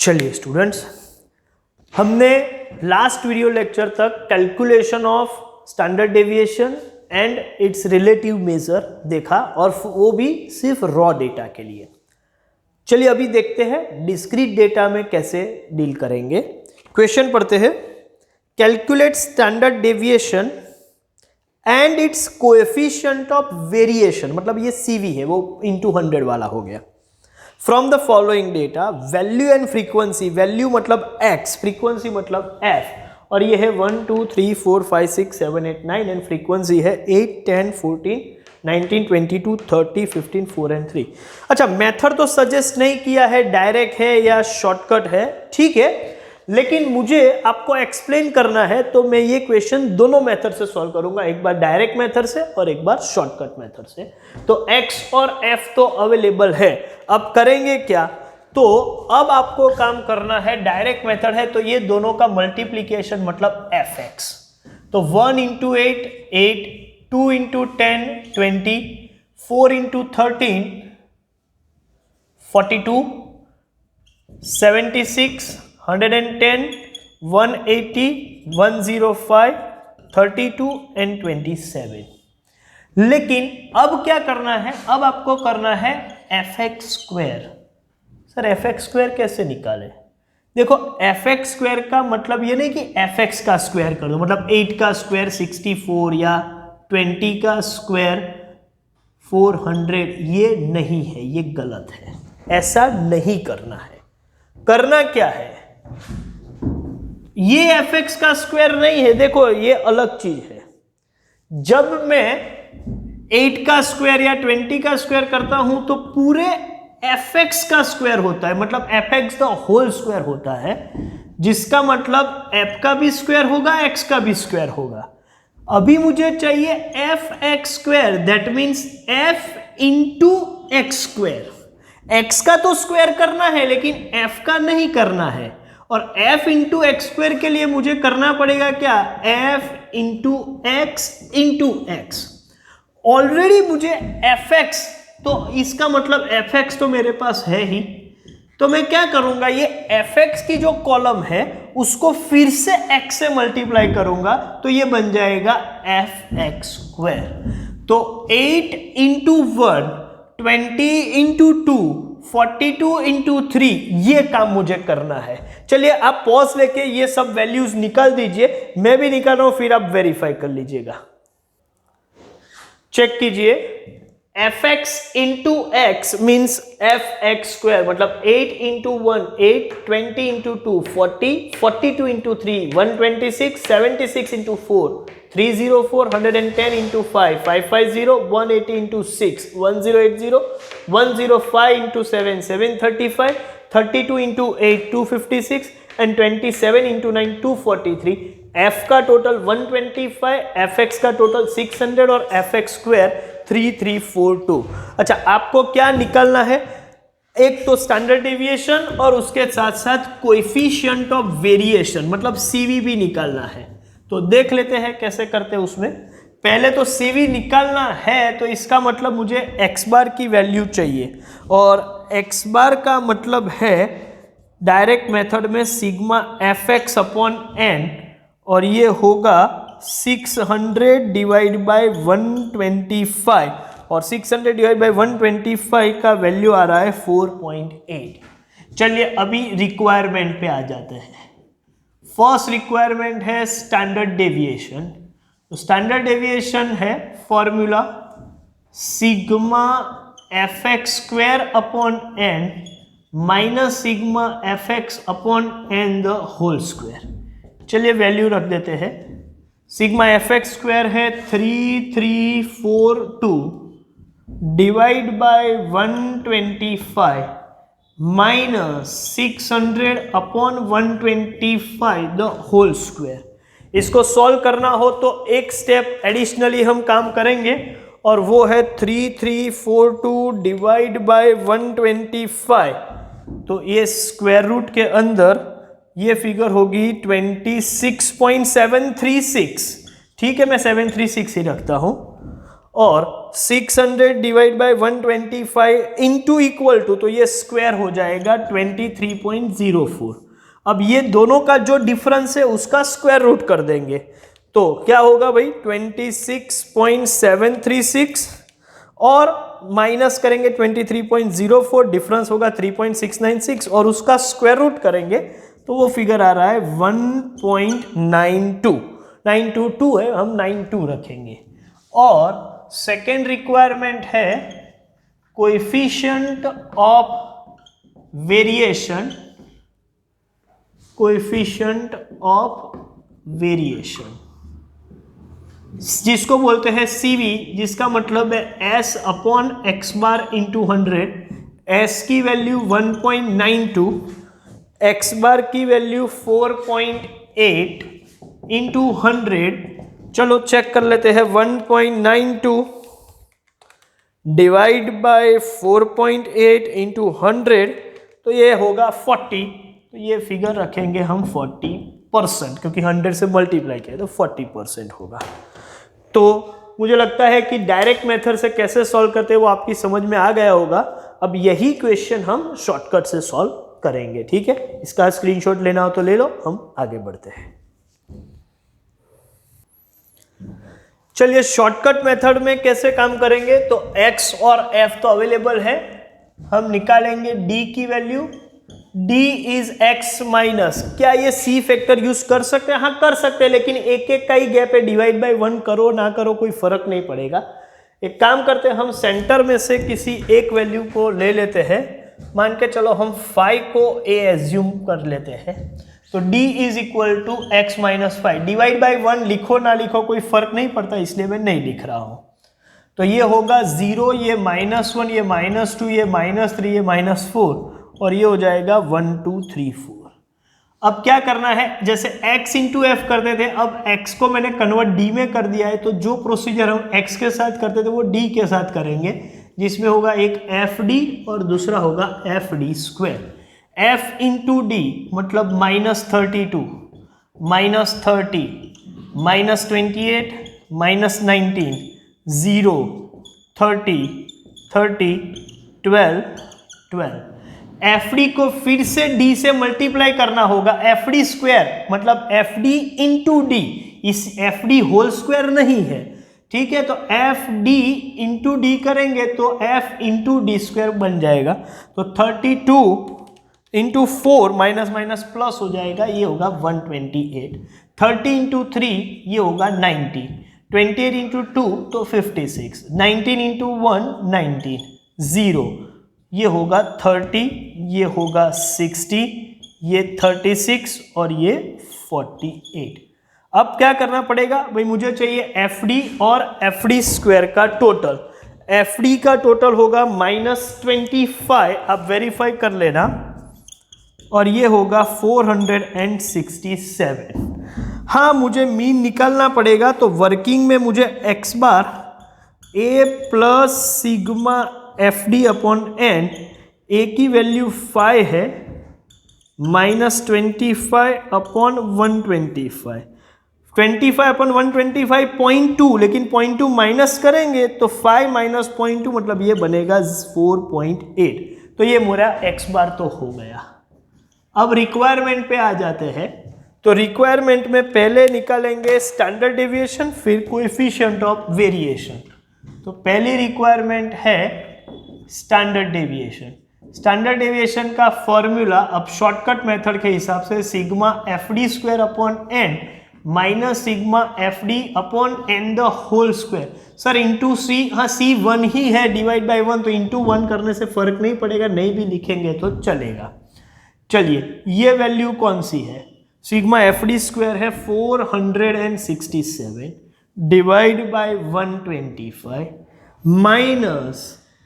चलिए स्टूडेंट्स, हमने last video lecture तक calculation of standard deviation and it's relative major देखा और वो भी सिर्फ रॉ डेटा के लिए। चलिए अभी देखते हैं डिस्क्रीट डेटा में कैसे डील करेंगे। क्वेश्चन पढ़ते हैं, calculate standard deviation and it's coefficient of variation, मतलब ये CV है, वो इंटू 100 वाला हो गया। From the following data value and frequency, value मतलब x, फ्रीक्वेंसी मतलब f, और ये है 1 2 3 4 5 6 7 8 9 एंड फ्रीक्वेंसी है 8 10 14 19 22 30 15 4 एंड 3। अच्छा, मेथड तो सजेस्ट नहीं किया है, डायरेक्ट है या शॉर्टकट है, ठीक है, लेकिन मुझे आपको एक्सप्लेन करना है तो मैं ये क्वेश्चन दोनों मेथड से सॉल्व करूंगा, एक बार डायरेक्ट मेथड से और एक बार शॉर्टकट मेथड से। तो x और f तो अवेलेबल है, अब करेंगे क्या? तो अब आपको काम करना है, डायरेक्ट मेथड है तो ये दोनों का मल्टीप्लीकेशन मतलब fx। तो 1 इंटू 8 8, 2 इंटू 10 20, 4 इंटू 13 42, 76 110 180 105 32 एंड 27। लेकिन अब क्या करना है? अब आपको करना है fx square. Sir fx square कैसे निकाले? देखो fx स्क्वायर का मतलब ये नहीं कि fx का स्क्वायर कर दो, मतलब 8 का स्क्वायर 64 या 20 का स्क्वायर 400, ये नहीं है, ये गलत है, ऐसा नहीं करना है। करना क्या है? ये fx का स्क्वायर नहीं है, देखो ये अलग चीज है। जब मैं 8 का स्क्वायर या 20 का स्क्वायर करता हूं तो पूरे fx का स्क्वायर होता है, मतलब fx द होल स्क्वायर होता है, जिसका मतलब f का भी स्क्वायर होगा, x का भी स्क्वायर होगा। अभी मुझे चाहिए fx square, that means f into x square. x का तो स्क्वायर करना है लेकिन f का नहीं करना है, और f इंटू एक्स स्क्वायर के लिए मुझे करना पड़ेगा क्या? f into x. ऑलरेडी मुझे fx, तो इसका मतलब fx तो मेरे पास है ही, तो मैं क्या करूंगा, ये fx की जो कॉलम है उसको फिर से x से मल्टीप्लाई करूंगा तो ये बन जाएगा fx स्क्वायर। तो 8 इंटू 1, 20 इंटू 2, 42 इंटू 3, ये काम मुझे करना है। चलिए आप पॉज लेके ये सब वैल्यूज निकाल दीजिए, मैं भी निकाल रहा हूं, फिर आप वेरीफाई कर लीजिएगा। चेक कीजिए, fx into x means fx square, मतलब 8 into 1 8, 20 into 2 40, 42 into 3 126, 76 into 4 304, 110 into 5 550, 180 into 6 1080, 105 into 7 735, 32 into 8 256 and 27 into 9 243। f का टोटल 125, fx का टोटल 600 और fx स्क्वायर 3342। अच्छा, आपको क्या निकालना है? एक तो स्टैंडर्ड डेविएशन और उसके साथ साथ कोएफिशिएंट ऑफ वेरिएशन, मतलब CV भी निकालना है। तो देख लेते हैं कैसे करते हैं। उसमें पहले तो CV निकालना है, तो इसका मतलब मुझे x बार की वैल्यू चाहिए, और x बार का मतलब है डायरेक्ट मेथड में सिग्मा fx अपॉन n, और ये होगा 600 डिवाइड बाय 125, और 600 डिवाइड बाय 125 का वैल्यू आ रहा है 4.8। चलिए अभी रिक्वायरमेंट पे आ जाते हैं। फर्स्ट रिक्वायरमेंट है स्टैंडर्ड डेविएशन। तो स्टैंडर्ड डेविएशन है formula sigma fx square upon n minus sigma fx upon n the whole square. चलिए वैल्यू रख देते हैं। सिग्मा fx स्क्वायर है 3342 divide by 125 minus 600 upon 125 the whole square. इसको solve करना हो तो एक स्टेप एडिशनली हम काम करेंगे, और वो है 3342 डिवाइड बाय 125। तो ये स्क्वायर रूट के अंदर ये फिगर होगी 26.736, ठीक है, मैं 736 ही रखता हूं। और 600 divide by 125 into equal to, तो ये स्क्वायर हो जाएगा 23.04। अब ये दोनों का जो डिफरेंस है उसका स्क्वायर रूट कर देंगे, तो क्या होगा भाई 26.736 और माइनस करेंगे 23.04, डिफरेंस होगा 3.696 और उसका स्क्वायर रूट करेंगे तो वो फिगर आ रहा है 1.92। 922 है, हम 92 रखेंगे। और सेकेंड रिक्वायरमेंट है coefficient of variation, coefficient of variation जिसको बोलते हैं CV, जिसका मतलब है S upon x bar into 100। S की वैल्यू 1.92, एक्स बार की वैल्यू 4.8 इंटू 100। चलो चेक कर लेते हैं, 1.92 डिवाइड बाय 4.8 इंटू 100, तो ये होगा 40। तो ये फिगर रखेंगे हम 40%, क्योंकि 100 से मल्टीप्लाई किया तो 40% होगा। तो मुझे लगता है कि डायरेक्ट मेथड से कैसे सॉल्व करते हैं वो आपकी समझ में आ गया होगा। अब यही क्वेश्चन हम शॉर्टकट से सॉल्व करेंगे, ठीक है। इसका स्क्रीनशॉट लेना हो तो ले लो, हम आगे बढ़ते हैं। चलिए शॉर्टकट मेथड में कैसे काम करेंगे, तो x और f तो अवेलेबल है, हम निकालेंगे d की value. d is x minus, क्या ये c फैक्टर यूज कर सकते हैं? हाँ कर सकते हैं, लेकिन एक एक का ही गैप है, डिवाइड बाय 1 करो ना करो कोई फर्क नहीं पड़ेगा। एक काम करते हैं, हम सेंटर में से किसी एक वैल्यू को ले लेते हैं, मान के चलो हम 5 को a एज्यूम कर लेते हैं, तो d is equal to X minus 5, divide by 1 लिखो ना लिखो कोई फर्क नहीं पड़ता, इसलिए मैं नहीं लिख रहा हूं। तो ये होगा 0, ये -1, ये -2, ये -3, ये -4 और ये हो जाएगा 1 2 3 4। अब क्या करना है, जैसे x इंटू एफ करते थे, अब x को मैंने कन्वर्ट d में कर दिया है, तो जो प्रोसीजर हम x के साथ करते थे वो d के साथ करेंगे, जिसमें होगा एक fd और दूसरा होगा fd square. f into D मतलब -32, -30, -28, -19, 0, 30, 30, 12, 12। fd को फिर से d से मल्टीप्लाई करना होगा, fd स्क्वायर मतलब fd इंटू डी, इस fd होल स्क्वायर नहीं है, ठीक है। तो fd इंटू डी करेंगे तो f इंटू डी स्क्वायर बन जाएगा, तो 32 इंटू 4 माइनस माइनस प्लस हो जाएगा, ये होगा 128। 30 इंटू 3 ये होगा 90, 28 इंटू 2 तो 56, 19 इंटू 1 19, 0 ये होगा 30, ये होगा 60, ये 36 और ये 48। अब क्या करना पड़ेगा भाई, मुझे चाहिए fd और fd स्क्वायर का टोटल। fd का टोटल होगा -25, आप वेरीफाई कर लेना, और ये होगा 467। हाँ मुझे मीन निकालना पड़ेगा, तो वर्किंग में मुझे x bar a plus sigma fd upon n, a की वैल्यू 5 है, -25 अपॉन 125, 25 अपॉन 125 0.2, लेकिन 0.2 माइनस करेंगे तो 5 माइनस 0.2 मतलब ये बनेगा 4.8। तो ये मेरा x बार तो हो गया। अब रिक्वायरमेंट पे आ जाते हैं, तो रिक्वायरमेंट में पहले निकालेंगे स्टैंडर्ड डेविएशन, फिर कोएफिशिएंट ऑफ वेरिएशन। तो पहली रिक्वायरमेंट है स्टैंडर्ड डेविएशन। स्टैंडर्ड डेविएशन का फॉर्मूला अब शॉर्टकट मेथड के हिसाब से sigma fd square upon n minus sigma fd upon n the whole square. Sir into C, हाँ सी 1 ही है, डिवाइड बाय 1, तो इंटू 1 करने से फर्क नहीं पड़ेगा, नहीं भी लिखेंगे तो चलेगा। चलिए ये वैल्यू कौन सी है, सिग्मा fd स्क्वायर है 467 डिवाइड बाय 125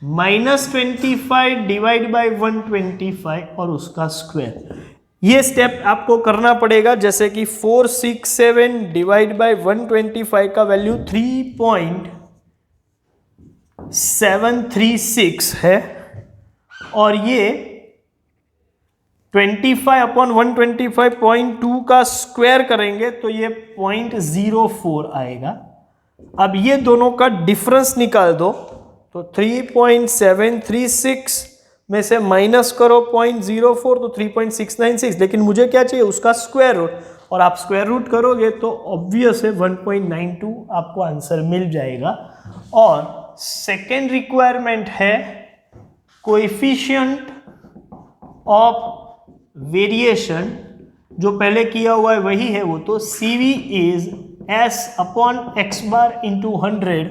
-25 डिवाइड बाय 125 और उसका स्क्वायर। ये स्टेप आपको करना पड़ेगा, जैसे कि 467 डिवाइड बाय 125 का वैल्यू 3.736 है, और ये 25 अपॉन 125.2 का स्क्वायर करेंगे तो ये 0.04 आएगा, अब ये दोनों का डिफरेंस निकाल दो, तो 3.736 में से माइनस करो 0.04 तो 3.696, लेकिन मुझे क्या चाहिए उसका स्क्वायर रूट, और आप स्क्वायर रूट करोगे तो ऑब्वियस है 1.92 आपको आंसर मिल जाएगा। और सेकेंड रिक्वायरमेंट है कोएफिशिएंट ऑफ वेरिएशन, जो पहले किया हुआ है वही है वो, तो CV is S upon x bar into 100,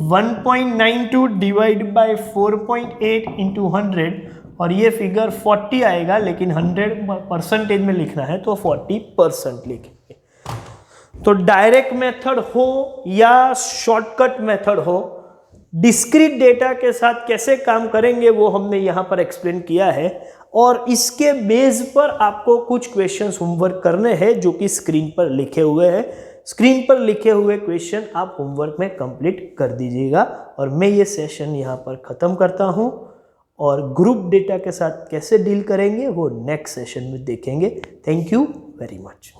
1.92 divide by 4.8 into 100, और ये फिगर 40 आएगा, लेकिन 100% में लिखना है तो 40% लिखेंगे। तो डायरेक्ट मेथड हो या शॉर्टकट मेथड हो, डिस्क्रीट डेटा के साथ कैसे काम करेंगे वो हमने यहाँ पर एक्सप्लेन किया है, और इसके बेस पर आपको कुछ क्वेश्चंस होमवर्क करने हैं जो कि स्क्रीन पर लिखे हुए हैं। स्क्रीन पर लिखे हुए क्वेश्चन आप होमवर्क में कंप्लीट कर दीजिएगा, और मैं ये सेशन यहाँ पर ख़त्म करता हूँ, और ग्रुप डेटा के साथ कैसे डील करेंगे वो नेक्स्ट सेशन में देखेंगे। Thank you very much.